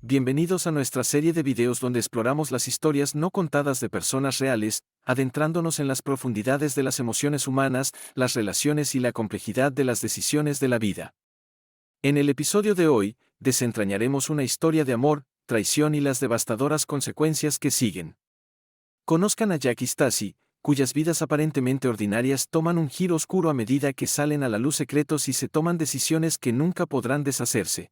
Bienvenidos a nuestra serie de videos donde exploramos las historias no contadas de personas reales, adentrándonos en las profundidades de las emociones humanas, las relaciones y la complejidad de las decisiones de la vida. En el episodio de hoy, desentrañaremos una historia de amor, traición y las devastadoras consecuencias que siguen. Conozcan a Jack y Stacy, cuyas vidas aparentemente ordinarias toman un giro oscuro a medida que salen a la luz secretos y se toman decisiones que nunca podrán deshacerse.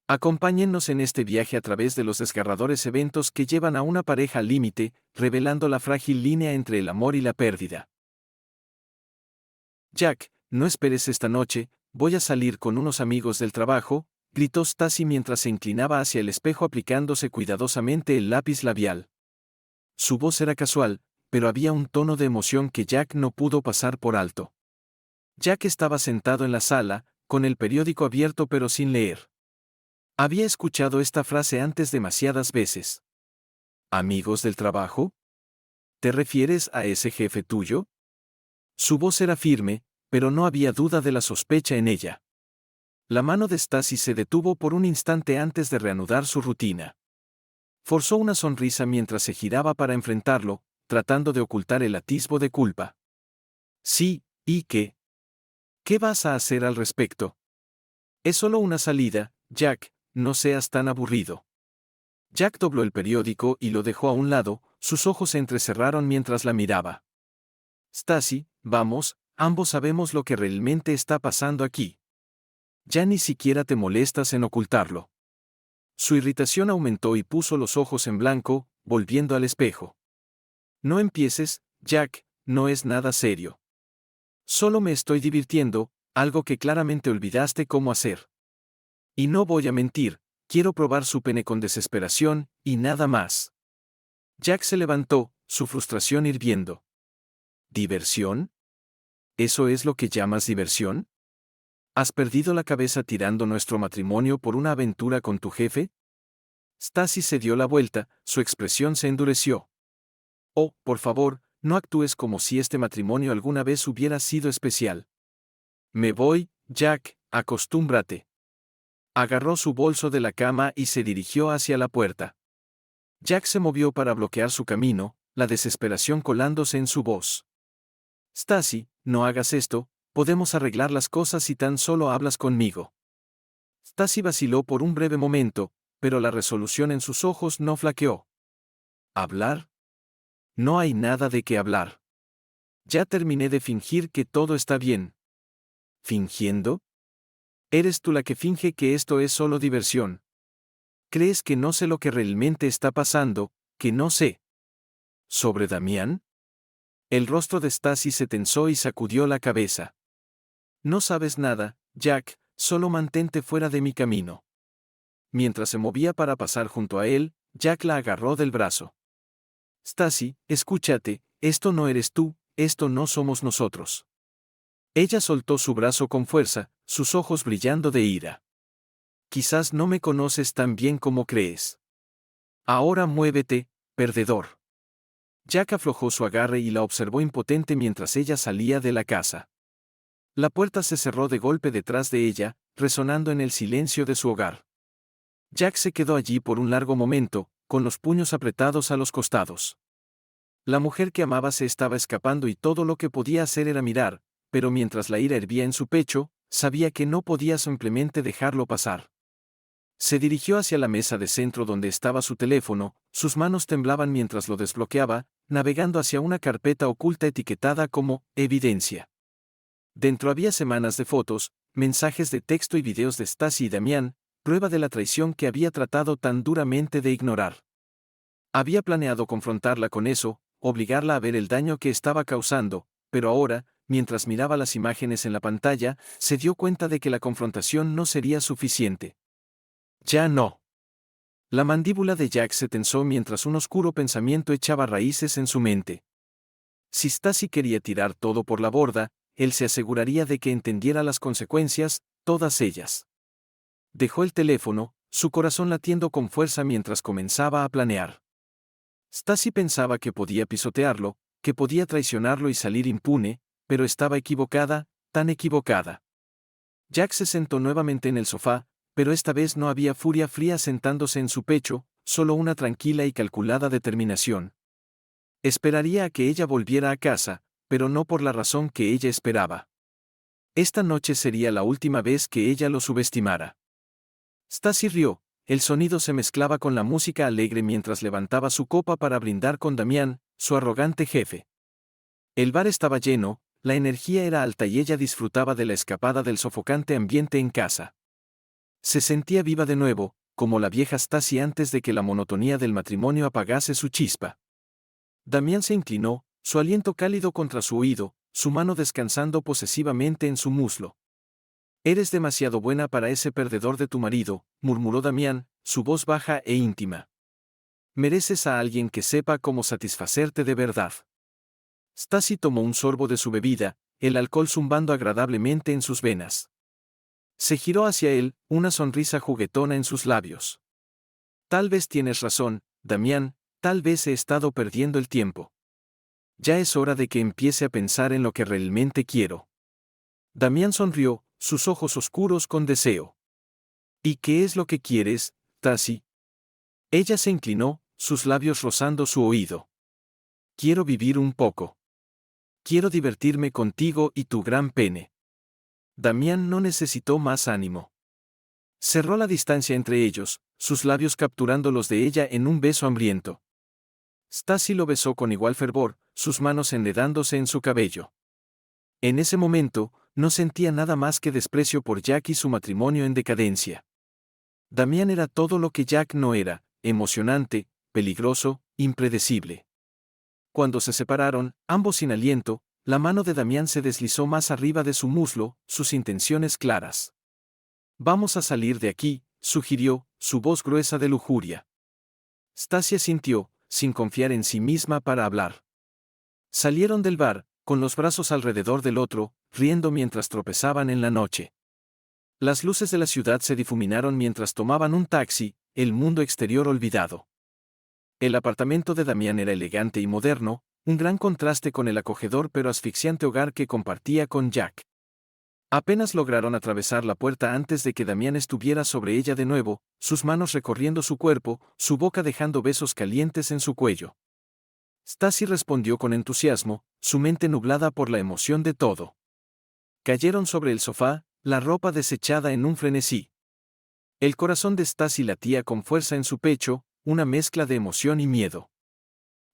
Acompáñennos en este viaje a través de los desgarradores eventos que llevan a una pareja al límite, revelando la frágil línea entre el amor y la pérdida. Jack, no esperes esta noche, voy a salir con unos amigos del trabajo, gritó Stacy mientras se inclinaba hacia el espejo aplicándose cuidadosamente el lápiz labial. Su voz era casual, pero había un tono de emoción que Jack no pudo pasar por alto. Jack estaba sentado en la sala, con el periódico abierto pero sin leer. Había escuchado esta frase antes demasiadas veces. ¿Amigos del trabajo? ¿Te refieres a ese jefe tuyo? Su voz era firme, pero no había duda de la sospecha en ella. La mano de Stacy se detuvo por un instante antes de reanudar su rutina. Forzó una sonrisa mientras se giraba para enfrentarlo, tratando de ocultar el atisbo de culpa. Sí, ¿y qué? ¿Qué vas a hacer al respecto? Es solo una salida, Jack, no seas tan aburrido. Jack dobló el periódico y lo dejó a un lado, sus ojos se entrecerraron mientras la miraba. Stacy, vamos, ambos sabemos lo que realmente está pasando aquí. Ya ni siquiera te molestas en ocultarlo. Su irritación aumentó y puso los ojos en blanco, volviendo al espejo. No empieces, Jack, no es nada serio. Solo me estoy divirtiendo, algo que claramente olvidaste cómo hacer. Y no voy a mentir, quiero probar su pene con desesperación, y nada más. Jack se levantó, su frustración hirviendo. ¿Diversión? ¿Eso es lo que llamas diversión? ¿Has perdido la cabeza tirando nuestro matrimonio por una aventura con tu jefe? Stacy se dio la vuelta, su expresión se endureció. Oh, por favor, no actúes como si este matrimonio alguna vez hubiera sido especial. Me voy, Jack, acostúmbrate. Agarró su bolso de la cama y se dirigió hacia la puerta. Jack se movió para bloquear su camino, la desesperación colándose en su voz. Stacy, no hagas esto, podemos arreglar las cosas si tan solo hablas conmigo. Stacy vaciló por un breve momento, pero la resolución en sus ojos no flaqueó. ¿Hablar? No hay nada de qué hablar. Ya terminé de fingir que todo está bien. ¿Fingiendo? Eres tú la que finge que esto es solo diversión. ¿Crees que no sé lo que realmente está pasando, que no sé? ¿Sobre Damián? El rostro de Stacy se tensó y sacudió la cabeza. No sabes nada, Jack, solo mantente fuera de mi camino. Mientras se movía para pasar junto a él, Jack la agarró del brazo. Stacy, escúchate, esto no eres tú, esto no somos nosotros. Ella soltó su brazo con fuerza, sus ojos brillando de ira. Quizás no me conoces tan bien como crees. Ahora muévete, perdedor. Jack aflojó su agarre y la observó impotente mientras ella salía de la casa. La puerta se cerró de golpe detrás de ella, resonando en el silencio de su hogar. Jack se quedó allí por un largo momento, con los puños apretados a los costados. La mujer que amaba se estaba escapando y todo lo que podía hacer era mirar, pero mientras la ira hervía en su pecho, sabía que no podía simplemente dejarlo pasar. Se dirigió hacia la mesa de centro donde estaba su teléfono, sus manos temblaban mientras lo desbloqueaba, navegando hacia una carpeta oculta etiquetada como «Evidencia». Dentro había semanas de fotos, mensajes de texto y videos de Stacy y Damián, prueba de la traición que había tratado tan duramente de ignorar. Había planeado confrontarla con eso, obligarla a ver el daño que estaba causando, pero ahora, mientras miraba las imágenes en la pantalla, se dio cuenta de que la confrontación no sería suficiente. Ya no. La mandíbula de Jack se tensó mientras un oscuro pensamiento echaba raíces en su mente. Si Stacy quería tirar todo por la borda, él se aseguraría de que entendiera las consecuencias, todas ellas. Dejó el teléfono, su corazón latiendo con fuerza mientras comenzaba a planear. Stacy pensaba que podía pisotearlo, que podía traicionarlo y salir impune, pero estaba equivocada, tan equivocada. Jack se sentó nuevamente en el sofá, pero esta vez no había furia fría sentándose en su pecho, solo una tranquila y calculada determinación. Esperaría a que ella volviera a casa, pero no por la razón que ella esperaba. Esta noche sería la última vez que ella lo subestimara. Stacy rió, el sonido se mezclaba con la música alegre mientras levantaba su copa para brindar con Damián, su arrogante jefe. El bar estaba lleno, la energía era alta y ella disfrutaba de la escapada del sofocante ambiente en casa. Se sentía viva de nuevo, como la vieja Stacy antes de que la monotonía del matrimonio apagase su chispa. Damián se inclinó, su aliento cálido contra su oído, su mano descansando posesivamente en su muslo. «Eres demasiado buena para ese perdedor de tu marido», murmuró Damián, su voz baja e íntima. «Mereces a alguien que sepa cómo satisfacerte de verdad». Stacy tomó un sorbo de su bebida, el alcohol zumbando agradablemente en sus venas. Se giró hacia él, una sonrisa juguetona en sus labios. «Tal vez tienes razón, Damián, tal vez he estado perdiendo el tiempo. Ya es hora de que empiece a pensar en lo que realmente quiero». Damián sonrió, sus ojos oscuros con deseo. «¿Y qué es lo que quieres, Stacy?» Ella se inclinó, sus labios rozando su oído. «Quiero vivir un poco. Quiero divertirme contigo y tu gran pene». Damián no necesitó más ánimo. Cerró la distancia entre ellos, sus labios capturando los de ella en un beso hambriento. Stacy lo besó con igual fervor, sus manos enredándose en su cabello. En ese momento, no sentía nada más que desprecio por Jack y su matrimonio en decadencia. Damián era todo lo que Jack no era, emocionante, peligroso, impredecible. Cuando se separaron, ambos sin aliento, la mano de Damián se deslizó más arriba de su muslo, sus intenciones claras. «Vamos a salir de aquí», sugirió, su voz gruesa de lujuria. Stacy asintió, sin confiar en sí misma para hablar. Salieron del bar, con los brazos alrededor del otro, riendo mientras tropezaban en la noche. Las luces de la ciudad se difuminaron mientras tomaban un taxi, el mundo exterior olvidado. El apartamento de Damián era elegante y moderno, un gran contraste con el acogedor pero asfixiante hogar que compartía con Jack. Apenas lograron atravesar la puerta antes de que Damián estuviera sobre ella de nuevo, sus manos recorriendo su cuerpo, su boca dejando besos calientes en su cuello. Stacy respondió con entusiasmo, su mente nublada por la emoción de todo. Cayeron sobre el sofá, la ropa desechada en un frenesí. El corazón de Stacy latía con fuerza en su pecho, una mezcla de emoción y miedo.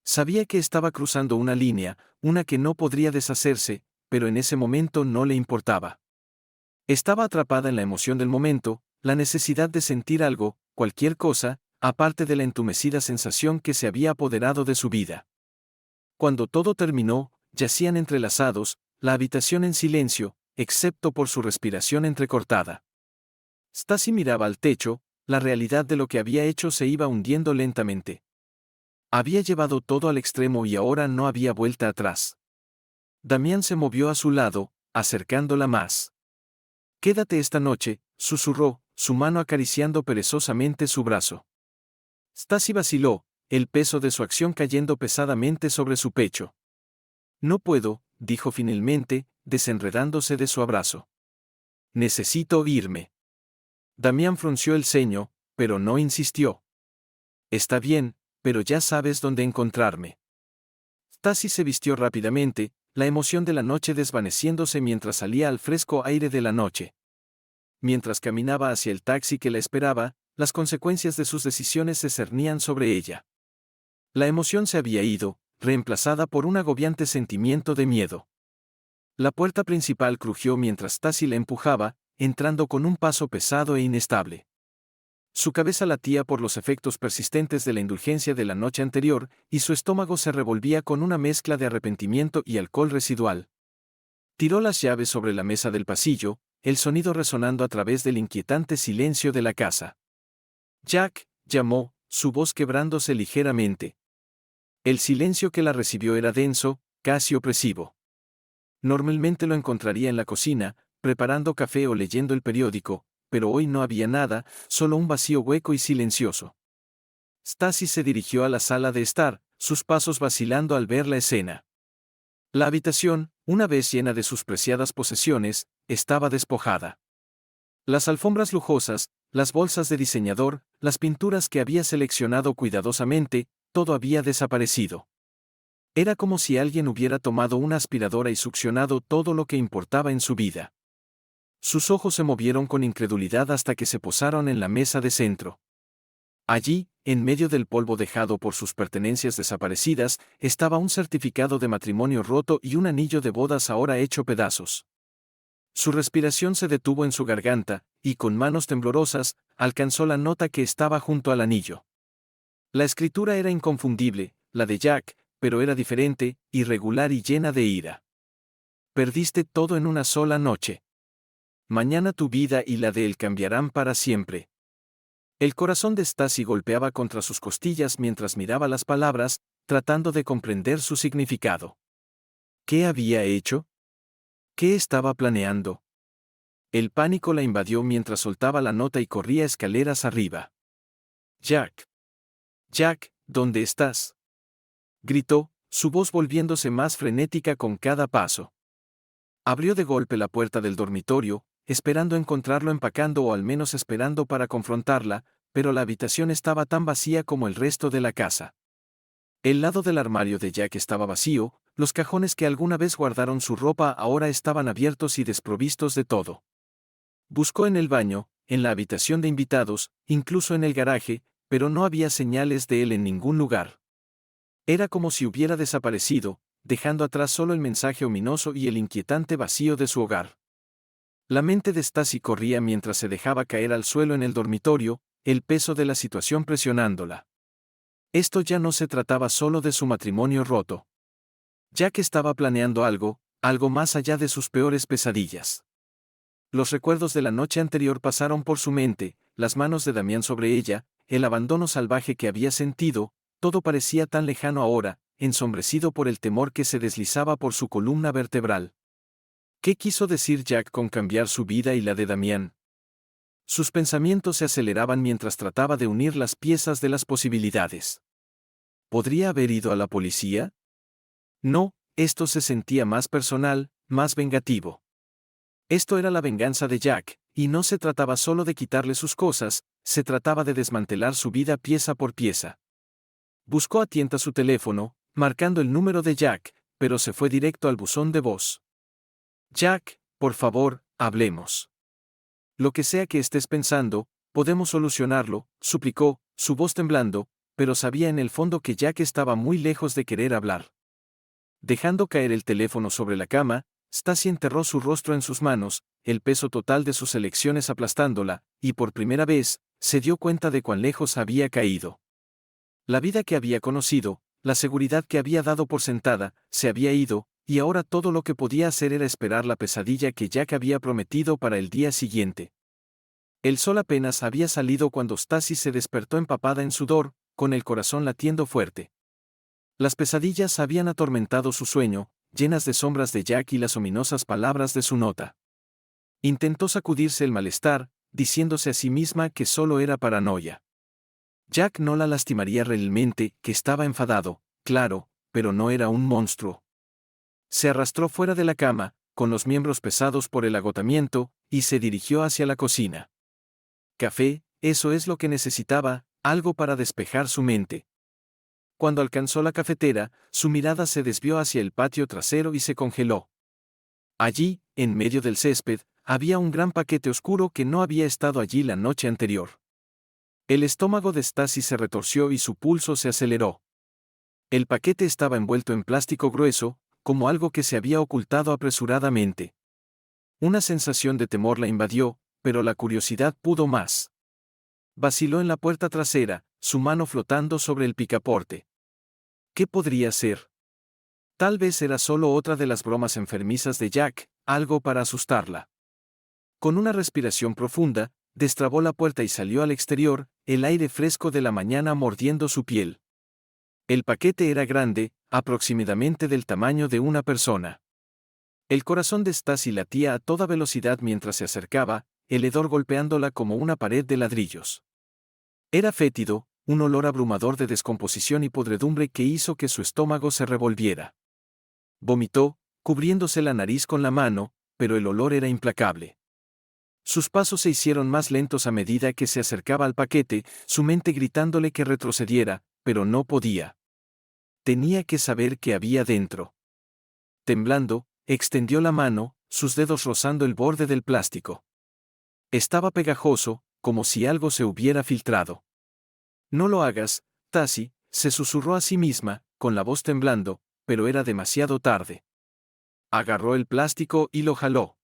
Sabía que estaba cruzando una línea, una que no podría deshacerse, pero en ese momento no le importaba. Estaba atrapada en la emoción del momento, la necesidad de sentir algo, cualquier cosa, aparte de la entumecida sensación que se había apoderado de su vida. Cuando todo terminó, yacían entrelazados, la habitación en silencio, excepto por su respiración entrecortada. Stacy miraba al techo, la realidad de lo que había hecho se iba hundiendo lentamente. Había llevado todo al extremo y ahora no había vuelta atrás. Damián se movió a su lado, acercándola más. «Quédate esta noche», susurró, su mano acariciando perezosamente su brazo. Stacy vaciló, el peso de su acción cayendo pesadamente sobre su pecho. «No puedo», dijo finalmente, desenredándose de su abrazo. «Necesito irme». Damián frunció el ceño, pero no insistió. «Está bien, pero ya sabes dónde encontrarme». Stacy se vistió rápidamente, la emoción de la noche desvaneciéndose mientras salía al fresco aire de la noche. Mientras caminaba hacia el taxi que la esperaba, las consecuencias de sus decisiones se cernían sobre ella. La emoción se había ido, reemplazada por un agobiante sentimiento de miedo. La puerta principal crujió mientras Stacy la empujaba, entrando con un paso pesado e inestable. Su cabeza latía por los efectos persistentes de la indulgencia de la noche anterior, y su estómago se revolvía con una mezcla de arrepentimiento y alcohol residual. Tiró las llaves sobre la mesa del pasillo, el sonido resonando a través del inquietante silencio de la casa. «Jack», llamó, su voz quebrándose ligeramente. El silencio que la recibió era denso, casi opresivo. Normalmente lo encontraría en la cocina, preparando café o leyendo el periódico, pero hoy no había nada, solo un vacío hueco y silencioso. Stacy se dirigió a la sala de estar, sus pasos vacilando al ver la escena. La habitación, una vez llena de sus preciadas posesiones, estaba despojada. Las alfombras lujosas, las bolsas de diseñador, las pinturas que había seleccionado cuidadosamente, todo había desaparecido. Era como si alguien hubiera tomado una aspiradora y succionado todo lo que importaba en su vida. Sus ojos se movieron con incredulidad hasta que se posaron en la mesa de centro. Allí, en medio del polvo dejado por sus pertenencias desaparecidas, estaba un certificado de matrimonio roto y un anillo de bodas ahora hecho pedazos. Su respiración se detuvo en su garganta, y con manos temblorosas, alcanzó la nota que estaba junto al anillo. La escritura era inconfundible, la de Jack, pero era diferente, irregular y llena de ira. Perdiste todo en una sola noche. Mañana tu vida y la de él cambiarán para siempre. El corazón de Stacy golpeaba contra sus costillas mientras miraba las palabras, tratando de comprender su significado. ¿Qué había hecho? ¿Qué estaba planeando? El pánico la invadió mientras soltaba la nota y corría escaleras arriba. Jack. Jack, ¿dónde estás? Gritó, su voz volviéndose más frenética con cada paso. Abrió de golpe la puerta del dormitorio, esperando encontrarlo empacando o al menos esperando para confrontarla, pero la habitación estaba tan vacía como el resto de la casa. El lado del armario de Jack estaba vacío, los cajones que alguna vez guardaron su ropa ahora estaban abiertos y desprovistos de todo. Buscó en el baño, en la habitación de invitados, incluso en el garaje, pero no había señales de él en ningún lugar. Era como si hubiera desaparecido, dejando atrás solo el mensaje ominoso y el inquietante vacío de su hogar. La mente de Stacy corría mientras se dejaba caer al suelo en el dormitorio, el peso de la situación presionándola. Esto ya no se trataba solo de su matrimonio roto. Jack estaba planeando algo más allá de sus peores pesadillas. Los recuerdos de la noche anterior pasaron por su mente, las manos de Damián sobre ella, el abandono salvaje que había sentido, todo parecía tan lejano ahora, ensombrecido por el temor que se deslizaba por su columna vertebral. ¿Qué quiso decir Jack con cambiar su vida y la de Damián? Sus pensamientos se aceleraban mientras trataba de unir las piezas de las posibilidades. ¿Podría haber ido a la policía? No, esto se sentía más personal, más vengativo. Esto era la venganza de Jack, y no se trataba solo de quitarle sus cosas, se trataba de desmantelar su vida pieza por pieza. Buscó a tienta su teléfono, marcando el número de Jack, pero se fue directo al buzón de voz. Jack, por favor, hablemos. Lo que sea que estés pensando, podemos solucionarlo, suplicó, su voz temblando, pero sabía en el fondo que Jack estaba muy lejos de querer hablar. Dejando caer el teléfono sobre la cama, Stacy enterró su rostro en sus manos, el peso total de sus elecciones aplastándola, y por primera vez, se dio cuenta de cuán lejos había caído. La vida que había conocido, la seguridad que había dado por sentada, se había ido, y ahora todo lo que podía hacer era esperar la pesadilla que Jack había prometido para el día siguiente. El sol apenas había salido cuando Stacy se despertó empapada en sudor, con el corazón latiendo fuerte. Las pesadillas habían atormentado su sueño, llenas de sombras de Jack y las ominosas palabras de su nota. Intentó sacudirse el malestar, diciéndose a sí misma que solo era paranoia. Jack no la lastimaría realmente, que estaba enfadado, claro, pero no era un monstruo. Se arrastró fuera de la cama, con los miembros pesados por el agotamiento, y se dirigió hacia la cocina. Café, eso es lo que necesitaba, algo para despejar su mente. Cuando alcanzó la cafetera, su mirada se desvió hacia el patio trasero y se congeló. Allí, en medio del césped, había un gran paquete oscuro que no había estado allí la noche anterior. El estómago de Stacy se retorció y su pulso se aceleró. El paquete estaba envuelto en plástico grueso, como algo que se había ocultado apresuradamente. Una sensación de temor la invadió, pero la curiosidad pudo más. Vaciló en la puerta trasera, su mano flotando sobre el picaporte. ¿Qué podría ser? Tal vez era solo otra de las bromas enfermizas de Jack, algo para asustarla. Con una respiración profunda, destrabó la puerta y salió al exterior, el aire fresco de la mañana mordiendo su piel. El paquete era grande, aproximadamente del tamaño de una persona. El corazón de Stacy latía a toda velocidad mientras se acercaba, el hedor golpeándola como una pared de ladrillos. Era fétido, un olor abrumador de descomposición y podredumbre que hizo que su estómago se revolviera. Vomitó, cubriéndose la nariz con la mano, pero el olor era implacable. Sus pasos se hicieron más lentos a medida que se acercaba al paquete, su mente gritándole que retrocediera, pero no podía. Tenía que saber qué había dentro. Temblando, extendió la mano, sus dedos rozando el borde del plástico. Estaba pegajoso, como si algo se hubiera filtrado. No lo hagas, Tassie, se susurró a sí misma, con la voz temblando, pero era demasiado tarde. Agarró el plástico y lo jaló.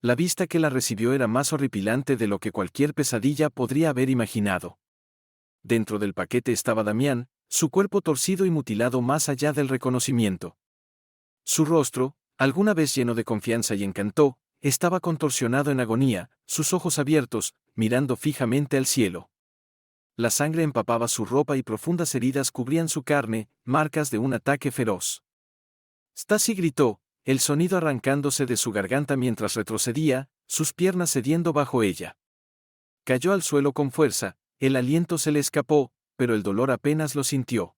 La vista que la recibió era más horripilante de lo que cualquier pesadilla podría haber imaginado. Dentro del paquete estaba Damián, su cuerpo torcido y mutilado más allá del reconocimiento. Su rostro, alguna vez lleno de confianza y encanto, estaba contorsionado en agonía, sus ojos abiertos, mirando fijamente al cielo. La sangre empapaba su ropa y profundas heridas cubrían su carne, marcas de un ataque feroz. Stasi gritó, el sonido arrancándose de su garganta mientras retrocedía, sus piernas cediendo bajo ella. Cayó al suelo con fuerza, el aliento se le escapó, pero el dolor apenas lo sintió.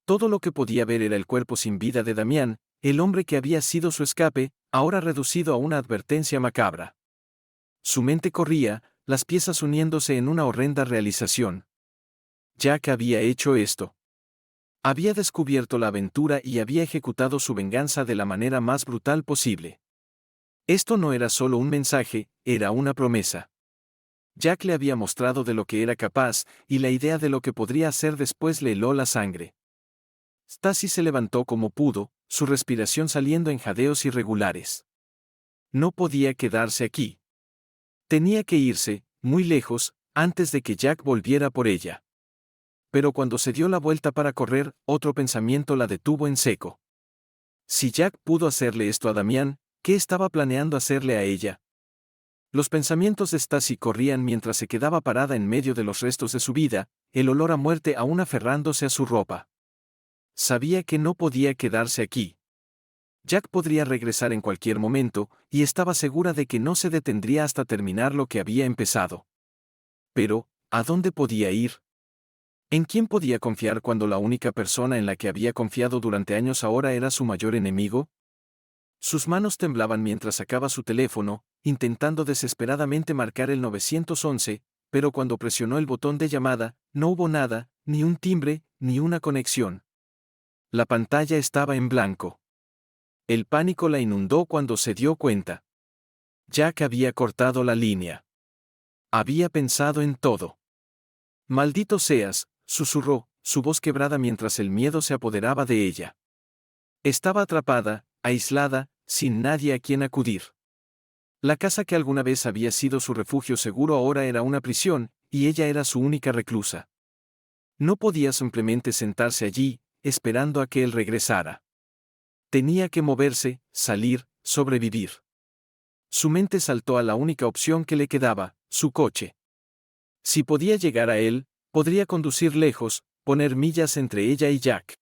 Todo lo que podía ver era el cuerpo sin vida de Damián, el hombre que había sido su escape, ahora reducido a una advertencia macabra. Su mente corría, las piezas uniéndose en una horrenda realización. Jack había hecho esto. Había descubierto la aventura y había ejecutado su venganza de la manera más brutal posible. Esto no era solo un mensaje, era una promesa. Jack le había mostrado de lo que era capaz, y la idea de lo que podría hacer después le heló la sangre. Stasi se levantó como pudo, su respiración saliendo en jadeos irregulares. No podía quedarse aquí. Tenía que irse, muy lejos, antes de que Jack volviera por ella. Pero cuando se dio la vuelta para correr, otro pensamiento la detuvo en seco. Si Jack pudo hacerle esto a Damián, ¿qué estaba planeando hacerle a ella? Los pensamientos de Stasi corrían mientras se quedaba parada en medio de los restos de su vida, el olor a muerte aún aferrándose a su ropa. Sabía que no podía quedarse aquí. Jack podría regresar en cualquier momento, y estaba segura de que no se detendría hasta terminar lo que había empezado. Pero, ¿a dónde podía ir? ¿En quién podía confiar cuando la única persona en la que había confiado durante años ahora era su mayor enemigo? Sus manos temblaban mientras sacaba su teléfono, intentando desesperadamente marcar el 911, pero cuando presionó el botón de llamada, no hubo nada, ni un timbre, ni una conexión. La pantalla estaba en blanco. El pánico la inundó cuando se dio cuenta. Jack había cortado la línea. Había pensado en todo. «Maldito seas», susurró, su voz quebrada mientras el miedo se apoderaba de ella. Estaba atrapada, aislada, sin nadie a quien acudir. La casa que alguna vez había sido su refugio seguro ahora era una prisión, y ella era su única reclusa. No podía simplemente sentarse allí, esperando a que él regresara. Tenía que moverse, salir, sobrevivir. Su mente saltó a la única opción que le quedaba, su coche. Si podía llegar a él, podría conducir lejos, poner millas entre ella y Jack.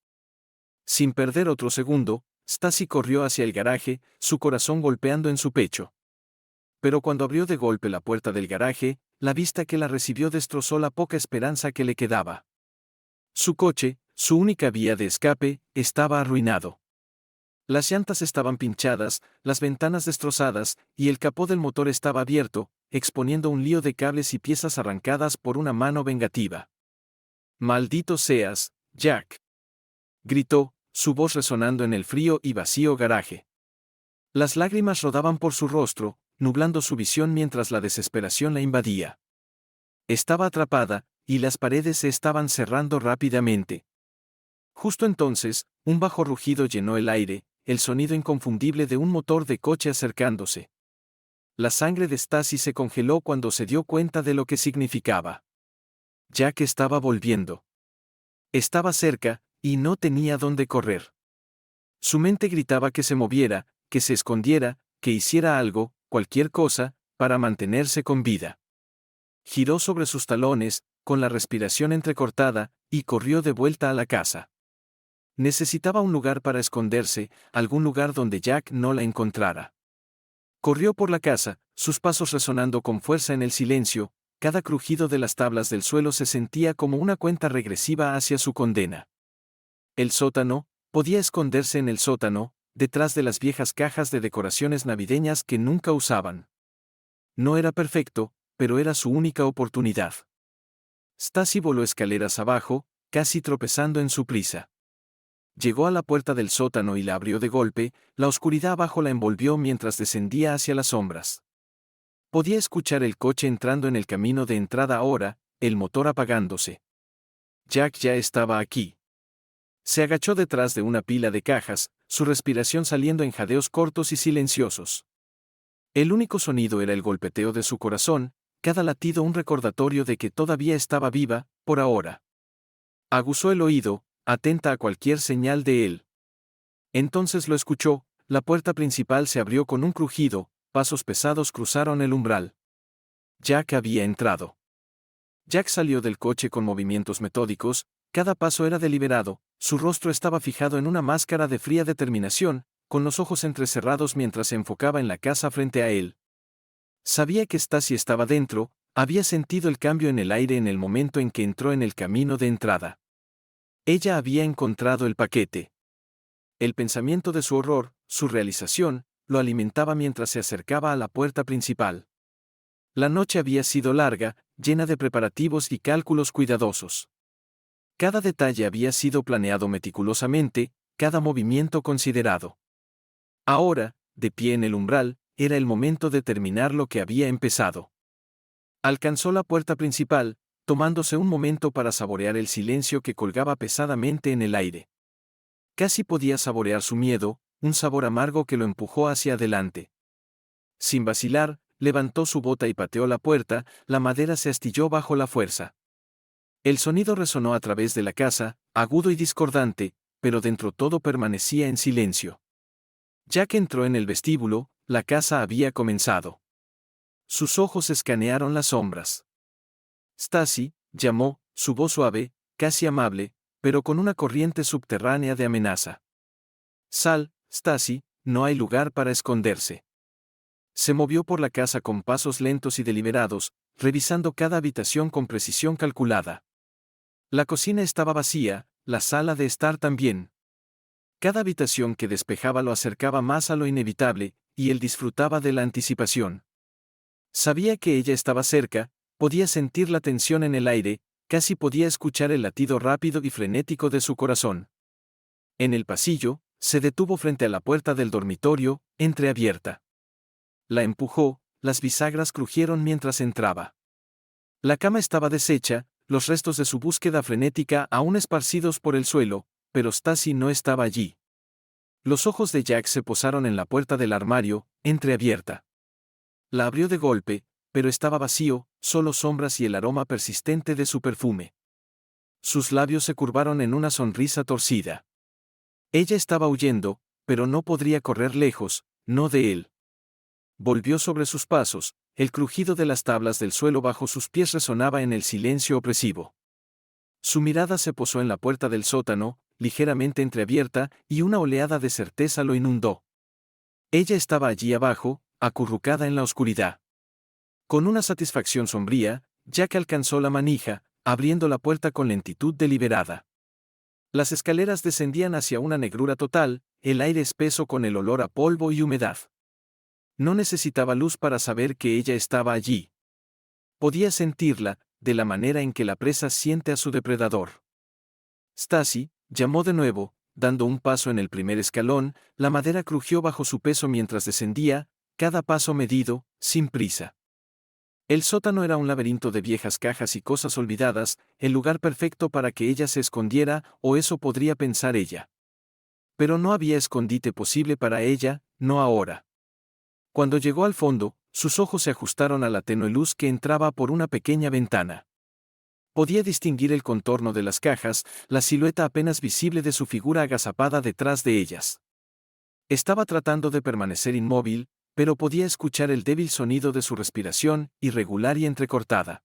Sin perder otro segundo, Stasi corrió hacia el garaje, su corazón golpeando en su pecho. Pero cuando abrió de golpe la puerta del garaje, la vista que la recibió destrozó la poca esperanza que le quedaba. Su coche, su única vía de escape, estaba arruinado. Las llantas estaban pinchadas, las ventanas destrozadas, y el capó del motor estaba abierto, exponiendo un lío de cables y piezas arrancadas por una mano vengativa. «Maldito seas, Jack», gritó, su voz resonando en el frío y vacío garaje. Las lágrimas rodaban por su rostro, nublando su visión mientras la desesperación la invadía. Estaba atrapada, y las paredes se estaban cerrando rápidamente. Justo entonces, un bajo rugido llenó el aire, el sonido inconfundible de un motor de coche acercándose. La sangre de Stasi se congeló cuando se dio cuenta de lo que significaba. Jack estaba volviendo. Estaba cerca, y no tenía dónde correr. Su mente gritaba que se moviera, que se escondiera, que hiciera algo, cualquier cosa, para mantenerse con vida. Giró sobre sus talones, con la respiración entrecortada, y corrió de vuelta a la casa. Necesitaba un lugar para esconderse, algún lugar donde Jack no la encontrara. Corrió por la casa, sus pasos resonando con fuerza en el silencio, cada crujido de las tablas del suelo se sentía como una cuenta regresiva hacia su condena. El sótano, podía esconderse en el sótano, detrás de las viejas cajas de decoraciones navideñas que nunca usaban. No era perfecto, pero era su única oportunidad. Stacy voló escaleras abajo, casi tropezando en su prisa. Llegó a la puerta del sótano y la abrió de golpe, la oscuridad abajo la envolvió mientras descendía hacia las sombras. Podía escuchar el coche entrando en el camino de entrada ahora, el motor apagándose. Jack ya estaba aquí. Se agachó detrás de una pila de cajas, su respiración saliendo en jadeos cortos y silenciosos. El único sonido era el golpeteo de su corazón, cada latido un recordatorio de que todavía estaba viva, por ahora. Aguzó el oído, atenta a cualquier señal de él. Entonces lo escuchó, la puerta principal se abrió con un crujido, pasos pesados cruzaron el umbral. Jack había entrado. Jack salió del coche con movimientos metódicos, cada paso era deliberado, su rostro estaba fijado en una máscara de fría determinación, con los ojos entrecerrados mientras se enfocaba en la casa frente a él. Sabía que Stacy estaba dentro, había sentido el cambio en el aire en el momento en que entró en el camino de entrada. Ella había encontrado el paquete. El pensamiento de su horror, su realización, lo alimentaba mientras se acercaba a la puerta principal. La noche había sido larga, llena de preparativos y cálculos cuidadosos. Cada detalle había sido planeado meticulosamente, cada movimiento considerado. Ahora, de pie en el umbral, era el momento de terminar lo que había empezado. Alcanzó la puerta principal, tomándose un momento para saborear el silencio que colgaba pesadamente en el aire. Casi podía saborear su miedo, un sabor amargo que lo empujó hacia adelante. Sin vacilar, levantó su bota y pateó la puerta, la madera se astilló bajo la fuerza. El sonido resonó a través de la casa, agudo y discordante, pero dentro todo permanecía en silencio. Jack entró en el vestíbulo, la casa había comenzado. Sus ojos escanearon las sombras. Stacy, llamó, su voz suave, casi amable, pero con una corriente subterránea de amenaza. Sal, Stacy, no hay lugar para esconderse. Se movió por la casa con pasos lentos y deliberados, revisando cada habitación con precisión calculada. La cocina estaba vacía, la sala de estar también. Cada habitación que despejaba lo acercaba más a lo inevitable, y él disfrutaba de la anticipación. Sabía que ella estaba cerca, podía sentir la tensión en el aire, casi podía escuchar el latido rápido y frenético de su corazón. En el pasillo, se detuvo frente a la puerta del dormitorio, entreabierta. La empujó, las bisagras crujieron mientras entraba. La cama estaba deshecha, los restos de su búsqueda frenética aún esparcidos por el suelo, pero Stacy no estaba allí. Los ojos de Jack se posaron en la puerta del armario, entreabierta. La abrió de golpe, pero estaba vacío, solo sombras y el aroma persistente de su perfume. Sus labios se curvaron en una sonrisa torcida. Ella estaba huyendo, pero no podría correr lejos, no de él. Volvió sobre sus pasos, el crujido de las tablas del suelo bajo sus pies resonaba en el silencio opresivo. Su mirada se posó en la puerta del sótano, ligeramente entreabierta, y una oleada de certeza lo inundó. Ella estaba allí abajo, acurrucada en la oscuridad. Con una satisfacción sombría, Jack alcanzó la manija, abriendo la puerta con lentitud deliberada. Las escaleras descendían hacia una negrura total, el aire espeso con el olor a polvo y humedad. No necesitaba luz para saber que ella estaba allí. Podía sentirla, de la manera en que la presa siente a su depredador. Stacy, llamó de nuevo, dando un paso en el primer escalón, la madera crujió bajo su peso mientras descendía, cada paso medido, sin prisa. El sótano era un laberinto de viejas cajas y cosas olvidadas, el lugar perfecto para que ella se escondiera, o eso podría pensar ella. Pero no había escondite posible para ella, no ahora. Cuando llegó al fondo, sus ojos se ajustaron a la tenue luz que entraba por una pequeña ventana. Podía distinguir el contorno de las cajas, la silueta apenas visible de su figura agazapada detrás de ellas. Estaba tratando de permanecer inmóvil, pero podía escuchar el débil sonido de su respiración, irregular y entrecortada.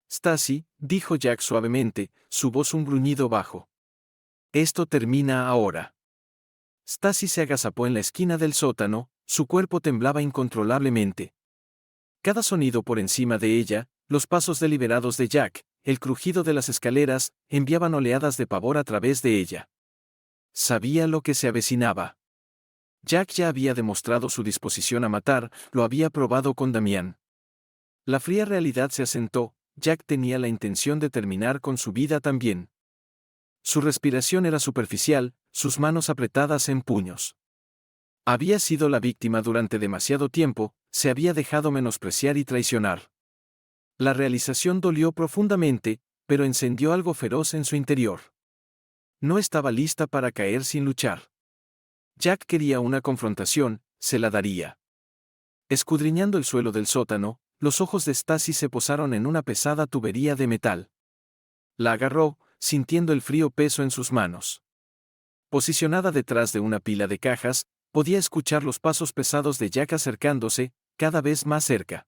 Stacy, dijo Jack suavemente, su voz un gruñido bajo. Esto termina ahora. Stacy se agazapó en la esquina del sótano, su cuerpo temblaba incontrolablemente. Cada sonido por encima de ella, los pasos deliberados de Jack, el crujido de las escaleras, enviaban oleadas de pavor a través de ella. Sabía lo que se avecinaba. Jack ya había demostrado su disposición a matar, lo había probado con Damián. La fría realidad se asentó, Jack tenía la intención de terminar con su vida también. Su respiración era superficial, sus manos apretadas en puños. Había sido la víctima durante demasiado tiempo, se había dejado menospreciar y traicionar. La realización dolió profundamente, pero encendió algo feroz en su interior. No estaba lista para caer sin luchar. Jack quería una confrontación, se la daría. Escudriñando el suelo del sótano, los ojos de Stacy se posaron en una pesada tubería de metal. La agarró, sintiendo el frío peso en sus manos. Posicionada detrás de una pila de cajas, podía escuchar los pasos pesados de Jack acercándose, cada vez más cerca.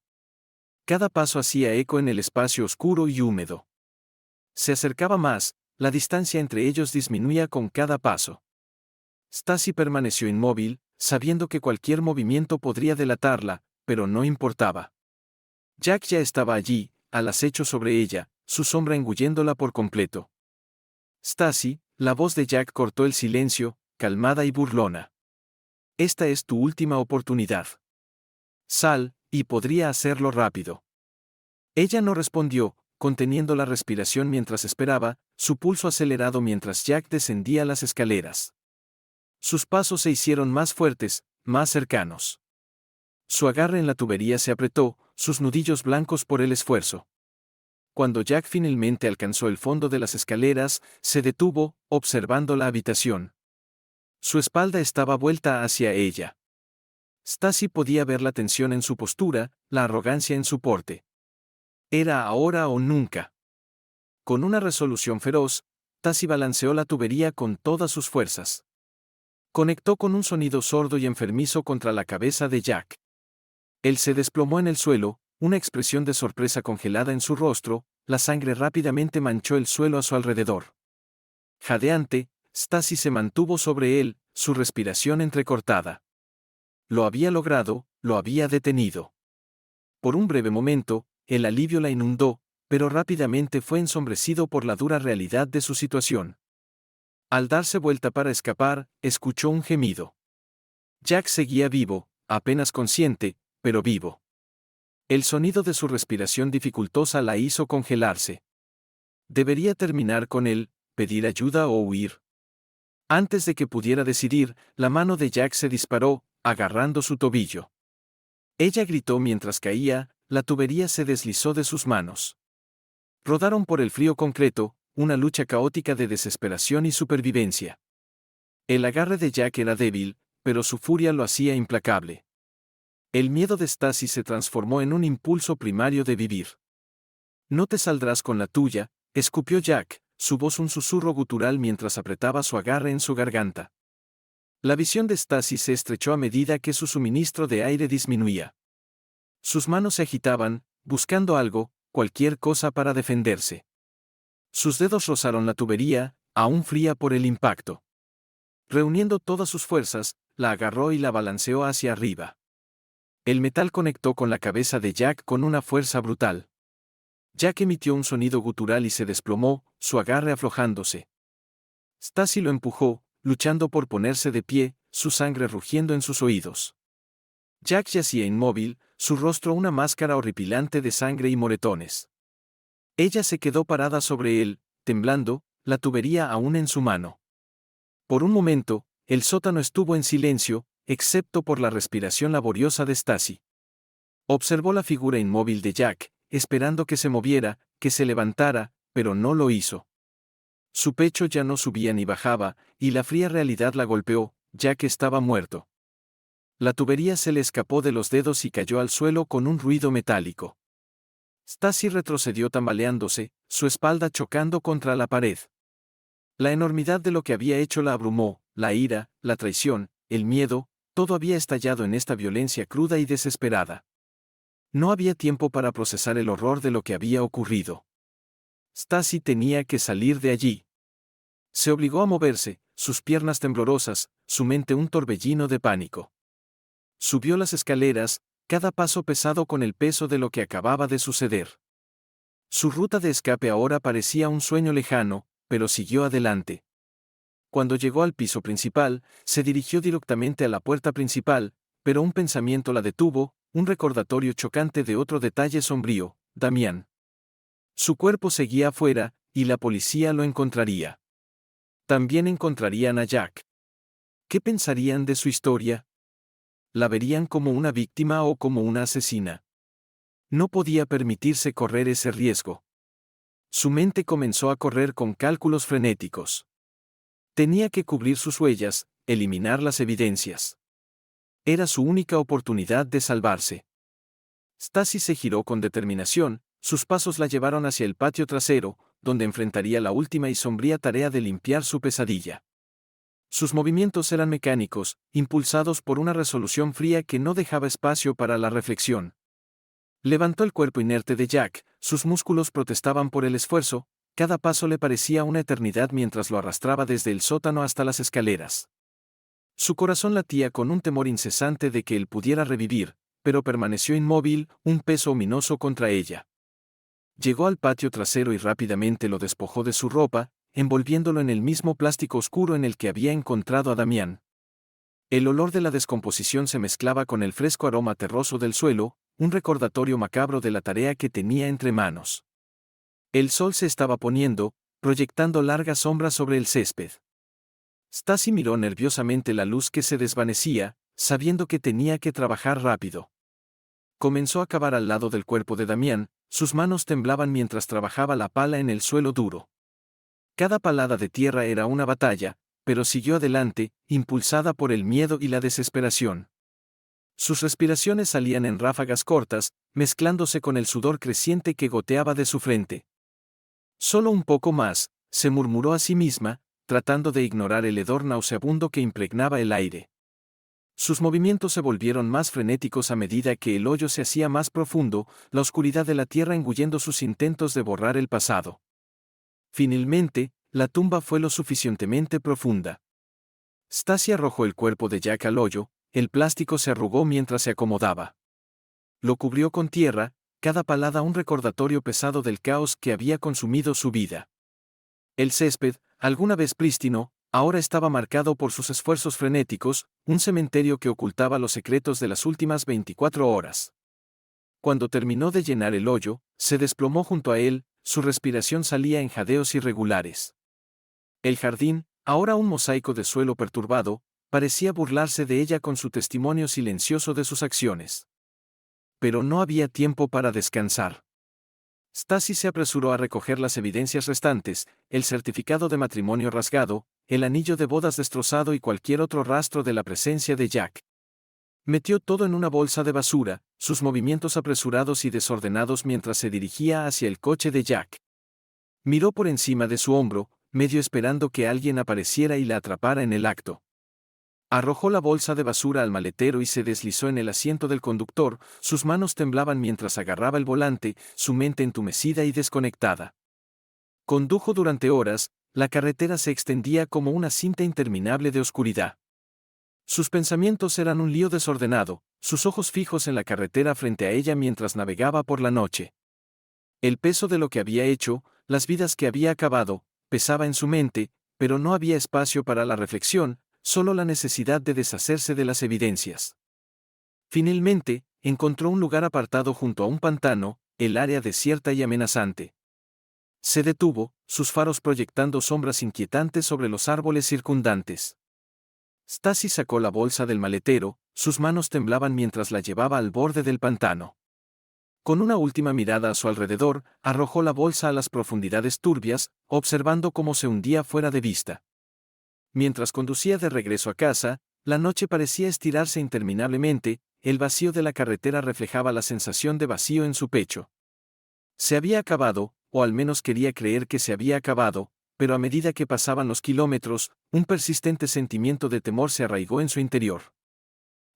Cada paso hacía eco en el espacio oscuro y húmedo. Se acercaba más, la distancia entre ellos disminuía con cada paso. Stacy permaneció inmóvil, sabiendo que cualquier movimiento podría delatarla, pero no importaba. Jack ya estaba allí, al acecho sobre ella, su sombra engulléndola por completo. Stacy, la voz de Jack cortó el silencio, calmada y burlona. Esta es tu última oportunidad. Sal, y podría hacerlo rápido. Ella no respondió, conteniendo la respiración mientras esperaba, su pulso acelerado mientras Jack descendía las escaleras. Sus pasos se hicieron más fuertes, más cercanos. Su agarre en la tubería se apretó, sus nudillos blancos por el esfuerzo. Cuando Jack finalmente alcanzó el fondo de las escaleras, se detuvo, observando la habitación. Su espalda estaba vuelta hacia ella. Stacy podía ver la tensión en su postura, la arrogancia en su porte. Era ahora o nunca. Con una resolución feroz, Stacy balanceó la tubería con todas sus fuerzas. Conectó con un sonido sordo y enfermizo contra la cabeza de Jack. Él se desplomó en el suelo, una expresión de sorpresa congelada en su rostro, la sangre rápidamente manchó el suelo a su alrededor. Jadeante, Stacy se mantuvo sobre él, su respiración entrecortada. Lo había logrado, lo había detenido. Por un breve momento, el alivio la inundó, pero rápidamente fue ensombrecido por la dura realidad de su situación. Al darse vuelta para escapar, escuchó un gemido. Jack seguía vivo, apenas consciente, pero vivo. El sonido de su respiración dificultosa la hizo congelarse. Debería terminar con él, pedir ayuda o huir. Antes de que pudiera decidir, la mano de Jack se disparó, agarrando su tobillo. Ella gritó mientras caía, la tubería se deslizó de sus manos. Rodaron por el frío concreto, una lucha caótica de desesperación y supervivencia. El agarre de Jack era débil, pero su furia lo hacía implacable. El miedo de Stacy se transformó en un impulso primario de vivir. No te saldrás con la tuya, escupió Jack, su voz un susurro gutural mientras apretaba su agarre en su garganta. La visión de Stacy se estrechó a medida que su suministro de aire disminuía. Sus manos se agitaban, buscando algo, cualquier cosa para defenderse. Sus dedos rozaron la tubería, aún fría por el impacto. Reuniendo todas sus fuerzas, la agarró y la balanceó hacia arriba. El metal conectó con la cabeza de Jack con una fuerza brutal. Jack emitió un sonido gutural y se desplomó, su agarre aflojándose. Stacy lo empujó, luchando por ponerse de pie, su sangre rugiendo en sus oídos. Jack yacía inmóvil, su rostro una máscara horripilante de sangre y moretones. Ella se quedó parada sobre él, temblando, la tubería aún en su mano. Por un momento, el sótano estuvo en silencio, excepto por la respiración laboriosa de Stacy. Observó la figura inmóvil de Jack, esperando que se moviera, que se levantara, pero no lo hizo. Su pecho ya no subía ni bajaba, y la fría realidad la golpeó, Jack estaba muerto. La tubería se le escapó de los dedos y cayó al suelo con un ruido metálico. Stacy retrocedió tambaleándose, su espalda chocando contra la pared. La enormidad de lo que había hecho la abrumó, la ira, la traición, el miedo, todo había estallado en esta violencia cruda y desesperada. No había tiempo para procesar el horror de lo que había ocurrido. Stacy tenía que salir de allí. Se obligó a moverse, sus piernas temblorosas, su mente un torbellino de pánico. Subió las escaleras, cada paso pesado con el peso de lo que acababa de suceder. Su ruta de escape ahora parecía un sueño lejano, pero siguió adelante. Cuando llegó al piso principal, se dirigió directamente a la puerta principal, pero un pensamiento la detuvo, un recordatorio chocante de otro detalle sombrío: Damián. Su cuerpo seguía afuera, y la policía lo encontraría. También encontrarían a Jack. ¿Qué pensarían de su historia? ¿La verían como una víctima o como una asesina? No podía permitirse correr ese riesgo. Su mente comenzó a correr con cálculos frenéticos. Tenía que cubrir sus huellas, eliminar las evidencias. Era su única oportunidad de salvarse. Stacy se giró con determinación, sus pasos la llevaron hacia el patio trasero, donde enfrentaría la última y sombría tarea de limpiar su pesadilla. Sus movimientos eran mecánicos, impulsados por una resolución fría que no dejaba espacio para la reflexión. Levantó el cuerpo inerte de Jack, sus músculos protestaban por el esfuerzo, cada paso le parecía una eternidad mientras lo arrastraba desde el sótano hasta las escaleras. Su corazón latía con un temor incesante de que él pudiera revivir, pero permaneció inmóvil, un peso ominoso contra ella. Llegó al patio trasero y rápidamente lo despojó de su ropa, envolviéndolo en el mismo plástico oscuro en el que había encontrado a Damián. El olor de la descomposición se mezclaba con el fresco aroma terroso del suelo, un recordatorio macabro de la tarea que tenía entre manos. El sol se estaba poniendo, proyectando largas sombras sobre el césped. Stacy miró nerviosamente la luz que se desvanecía, sabiendo que tenía que trabajar rápido. Comenzó a cavar al lado del cuerpo de Damián, sus manos temblaban mientras trabajaba la pala en el suelo duro. Cada palada de tierra era una batalla, pero siguió adelante, impulsada por el miedo y la desesperación. Sus respiraciones salían en ráfagas cortas, mezclándose con el sudor creciente que goteaba de su frente. Solo un poco más, se murmuró a sí misma, tratando de ignorar el hedor nauseabundo que impregnaba el aire. Sus movimientos se volvieron más frenéticos a medida que el hoyo se hacía más profundo, la oscuridad de la tierra engullendo sus intentos de borrar el pasado. Finalmente, la tumba fue lo suficientemente profunda. Stacy arrojó el cuerpo de Jack al hoyo, el plástico se arrugó mientras se acomodaba. Lo cubrió con tierra, cada palada un recordatorio pesado del caos que había consumido su vida. El césped, alguna vez prístino, ahora estaba marcado por sus esfuerzos frenéticos, un cementerio que ocultaba los secretos de las últimas 24 horas. Cuando terminó de llenar el hoyo, se desplomó junto a él, su respiración salía en jadeos irregulares. El jardín, ahora un mosaico de suelo perturbado, parecía burlarse de ella con su testimonio silencioso de sus acciones. Pero no había tiempo para descansar. Stacy se apresuró a recoger las evidencias restantes, el certificado de matrimonio rasgado, el anillo de bodas destrozado y cualquier otro rastro de la presencia de Jack. Metió todo en una bolsa de basura, sus movimientos apresurados y desordenados mientras se dirigía hacia el coche de Jack. Miró por encima de su hombro, medio esperando que alguien apareciera y la atrapara en el acto. Arrojó la bolsa de basura al maletero y se deslizó en el asiento del conductor, sus manos temblaban mientras agarraba el volante, su mente entumecida y desconectada. Condujo durante horas, la carretera se extendía como una cinta interminable de oscuridad. Sus pensamientos eran un lío desordenado, sus ojos fijos en la carretera frente a ella mientras navegaba por la noche. El peso de lo que había hecho, las vidas que había acabado, pesaba en su mente, pero no había espacio para la reflexión, solo la necesidad de deshacerse de las evidencias. Finalmente, encontró un lugar apartado junto a un pantano, el área desierta y amenazante. Se detuvo, sus faros proyectando sombras inquietantes sobre los árboles circundantes. Stacy sacó la bolsa del maletero, sus manos temblaban mientras la llevaba al borde del pantano. Con una última mirada a su alrededor, arrojó la bolsa a las profundidades turbias, observando cómo se hundía fuera de vista. Mientras conducía de regreso a casa, la noche parecía estirarse interminablemente, el vacío de la carretera reflejaba la sensación de vacío en su pecho. Se había acabado, o al menos quería creer que se había acabado, pero a medida que pasaban los kilómetros, un persistente sentimiento de temor se arraigó en su interior.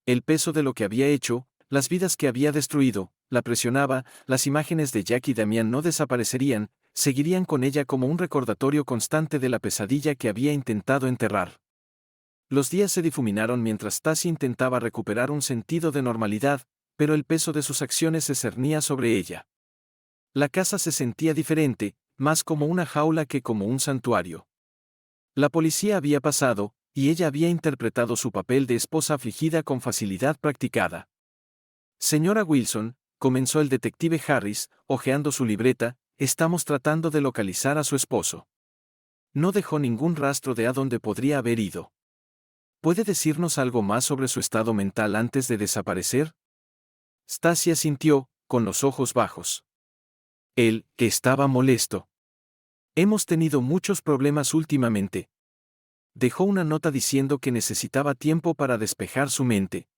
El peso de lo que había hecho, las vidas que había destruido, la presionaba, las imágenes de Jack y Damián no desaparecerían, seguirían con ella como un recordatorio constante de la pesadilla que había intentado enterrar. Los días se difuminaron mientras Stacy intentaba recuperar un sentido de normalidad, pero el peso de sus acciones se cernía sobre ella. La casa se sentía diferente, más como una jaula que como un santuario. La policía había pasado, y ella había interpretado su papel de esposa afligida con facilidad practicada. Señora Wilson, comenzó el detective Harris, hojeando su libreta, estamos tratando de localizar a su esposo. No dejó ningún rastro de a dónde podría haber ido. ¿Puede decirnos algo más sobre su estado mental antes de desaparecer? Stacy asintió, con los ojos bajos. Él, que estaba molesto. Hemos tenido muchos problemas últimamente. Dejó una nota diciendo que necesitaba tiempo para despejar su mente.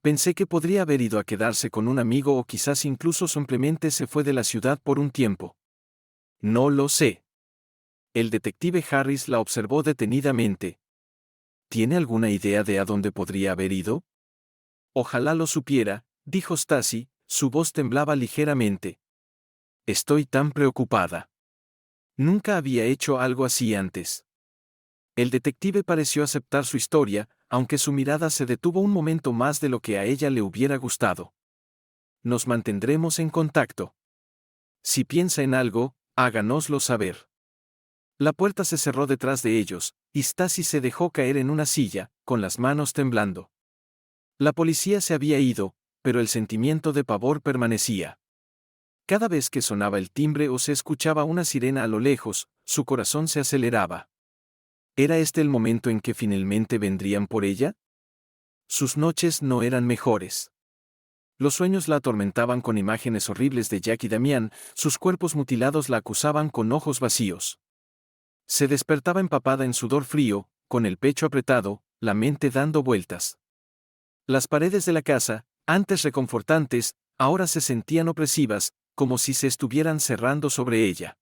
Pensé que podría haber ido a quedarse con un amigo o quizás incluso simplemente se fue de la ciudad por un tiempo. No lo sé. El detective Harris la observó detenidamente. ¿Tiene alguna idea de a dónde podría haber ido? Ojalá lo supiera, dijo Stacy, su voz temblaba ligeramente. Estoy tan preocupada. Nunca había hecho algo así antes. El detective pareció aceptar su historia, aunque su mirada se detuvo un momento más de lo que a ella le hubiera gustado. Nos mantendremos en contacto. Si piensa en algo, háganoslo saber. La puerta se cerró detrás de ellos, y Stacy se dejó caer en una silla, con las manos temblando. La policía se había ido, pero el sentimiento de pavor permanecía. Cada vez que sonaba el timbre o se escuchaba una sirena a lo lejos, su corazón se aceleraba. ¿Era este el momento en que finalmente vendrían por ella? Sus noches no eran mejores. Los sueños la atormentaban con imágenes horribles de Jack y Damián, sus cuerpos mutilados la acusaban con ojos vacíos. Se despertaba empapada en sudor frío, con el pecho apretado, la mente dando vueltas. Las paredes de la casa, antes reconfortantes, ahora se sentían opresivas, como si se estuvieran cerrando sobre ella.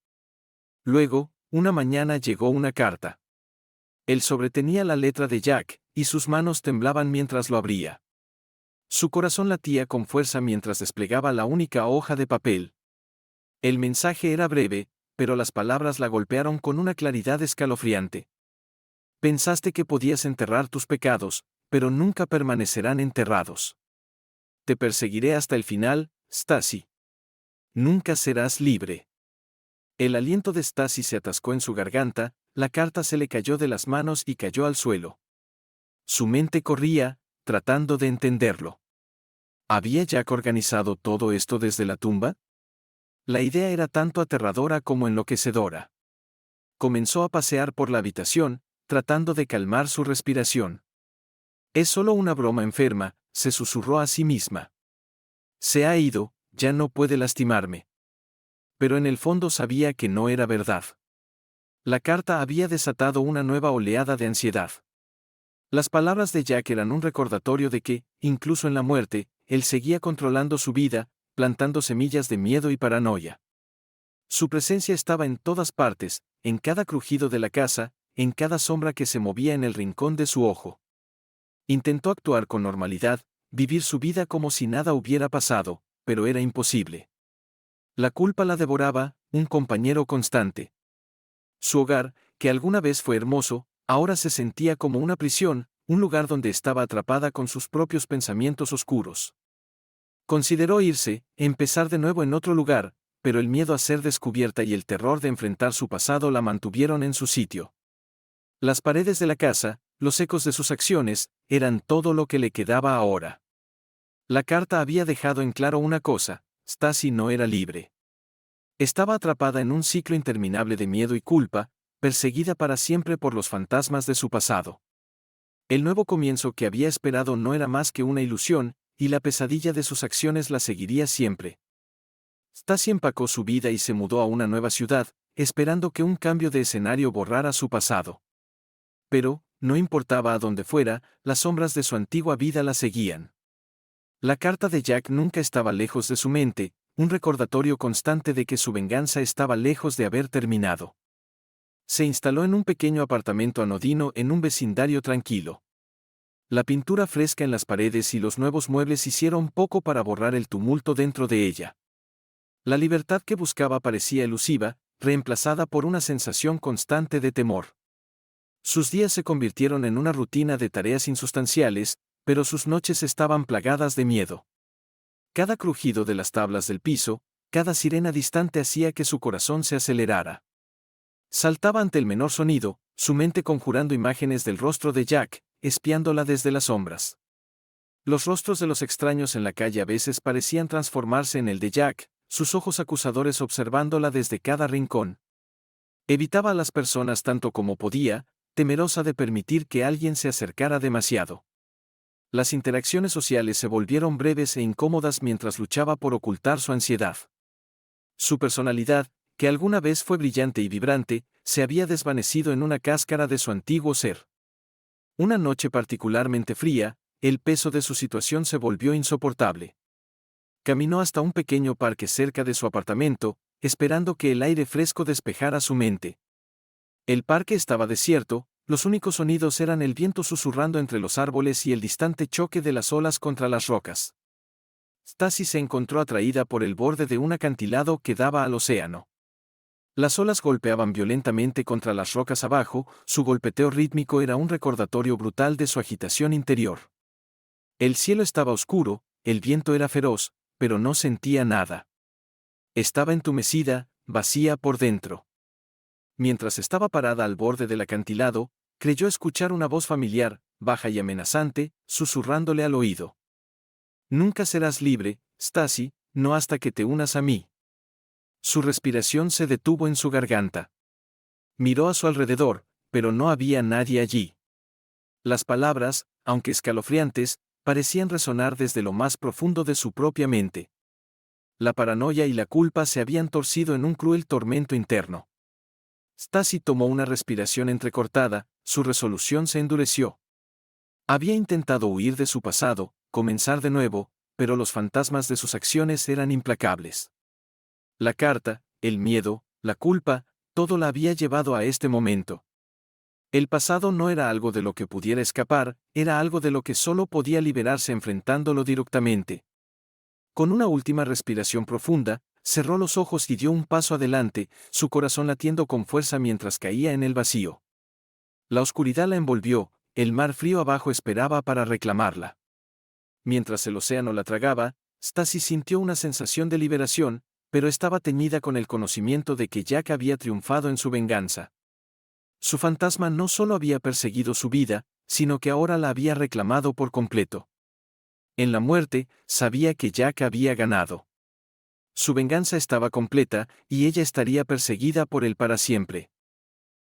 Luego, una mañana llegó una carta. El sobre tenía la letra de Jack, y sus manos temblaban mientras lo abría. Su corazón latía con fuerza mientras desplegaba la única hoja de papel. El mensaje era breve, pero las palabras la golpearon con una claridad escalofriante. Pensaste que podías enterrar tus pecados, pero nunca permanecerán enterrados. Te perseguiré hasta el final, Stacy. Nunca serás libre. El aliento de Stacy se atascó en su garganta, la carta se le cayó de las manos y cayó al suelo. Su mente corría, tratando de entenderlo. ¿Había Jack organizado todo esto desde la tumba? La idea era tanto aterradora como enloquecedora. Comenzó a pasear por la habitación, tratando de calmar su respiración. Es solo una broma enferma, se susurró a sí misma. Se ha ido, ya no puede lastimarme. Pero en el fondo sabía que no era verdad. La carta había desatado una nueva oleada de ansiedad. Las palabras de Jack eran un recordatorio de que, incluso en la muerte, él seguía controlando su vida, plantando semillas de miedo y paranoia. Su presencia estaba en todas partes, en cada crujido de la casa, en cada sombra que se movía en el rincón de su ojo. Intentó actuar con normalidad, vivir su vida como si nada hubiera pasado, pero era imposible. La culpa la devoraba, un compañero constante. Su hogar, que alguna vez fue hermoso, ahora se sentía como una prisión, un lugar donde estaba atrapada con sus propios pensamientos oscuros. Consideró irse, empezar de nuevo en otro lugar, pero el miedo a ser descubierta y el terror de enfrentar su pasado la mantuvieron en su sitio. Las paredes de la casa, los ecos de sus acciones, eran todo lo que le quedaba ahora. La carta había dejado en claro una cosa: Stacy no era libre. Estaba atrapada en un ciclo interminable de miedo y culpa, perseguida para siempre por los fantasmas de su pasado. El nuevo comienzo que había esperado no era más que una ilusión, y la pesadilla de sus acciones la seguiría siempre. Stacy empacó su vida y se mudó a una nueva ciudad, esperando que un cambio de escenario borrara su pasado. Pero, no importaba a dónde fuera, las sombras de su antigua vida la seguían. La carta de Jack nunca estaba lejos de su mente, un recordatorio constante de que su venganza estaba lejos de haber terminado. Se instaló en un pequeño apartamento anodino en un vecindario tranquilo. La pintura fresca en las paredes y los nuevos muebles hicieron poco para borrar el tumulto dentro de ella. La libertad que buscaba parecía elusiva, reemplazada por una sensación constante de temor. Sus días se convirtieron en una rutina de tareas insustanciales, pero sus noches estaban plagadas de miedo. Cada crujido de las tablas del piso, cada sirena distante hacía que su corazón se acelerara. Saltaba ante el menor sonido, Su mente conjurando imágenes del rostro de Jack, espiándola desde las sombras. Los rostros de los extraños en la calle a veces parecían transformarse en el de Jack, sus ojos acusadores observándola desde cada rincón. Evitaba a las personas tanto como podía, temerosa de permitir que alguien se acercara demasiado. Las interacciones sociales se volvieron breves e incómodas mientras luchaba por ocultar su ansiedad. Su personalidad, que alguna vez fue brillante y vibrante, se había desvanecido en una cáscara de su antiguo ser. Una noche particularmente fría, el peso de su situación se volvió insoportable. Caminó hasta un pequeño parque cerca de su apartamento, esperando que el aire fresco despejara su mente. El parque estaba desierto, los únicos sonidos eran el viento susurrando entre los árboles y el distante choque de las olas contra las rocas. Stacy se encontró atraída por el borde de un acantilado que daba al océano. Las olas golpeaban violentamente contra las rocas abajo, su golpeteo rítmico era un recordatorio brutal de su agitación interior. El cielo estaba oscuro, el viento era feroz, pero no sentía nada. Estaba entumecida, vacía por dentro. Mientras estaba parada al borde del acantilado, creyó escuchar una voz familiar, baja y amenazante, susurrándole al oído. Nunca serás libre, Stacy, no hasta que te unas a mí. Su respiración se detuvo en su garganta. Miró a su alrededor, pero no había nadie allí. Las palabras, aunque escalofriantes, parecían resonar desde lo más profundo de su propia mente. La paranoia y la culpa se habían torcido en un cruel tormento interno. Stacy tomó una respiración entrecortada, su resolución se endureció. Había intentado huir de su pasado, comenzar de nuevo, pero los fantasmas de sus acciones eran implacables. La carta, el miedo, la culpa, todo la había llevado a este momento. El pasado no era algo de lo que pudiera escapar, era algo de lo que solo podía liberarse enfrentándolo directamente. Con una última respiración profunda, cerró los ojos y dio un paso adelante, su corazón latiendo con fuerza mientras caía en el vacío. La oscuridad la envolvió, el mar frío abajo esperaba para reclamarla. Mientras el océano la tragaba, Stacy sintió una sensación de liberación, pero estaba teñida con el conocimiento de que Jack había triunfado en su venganza. Su fantasma no solo había perseguido su vida, sino que ahora la había reclamado por completo. En la muerte, sabía que Jack había ganado. Su venganza estaba completa, y ella estaría perseguida por él para siempre.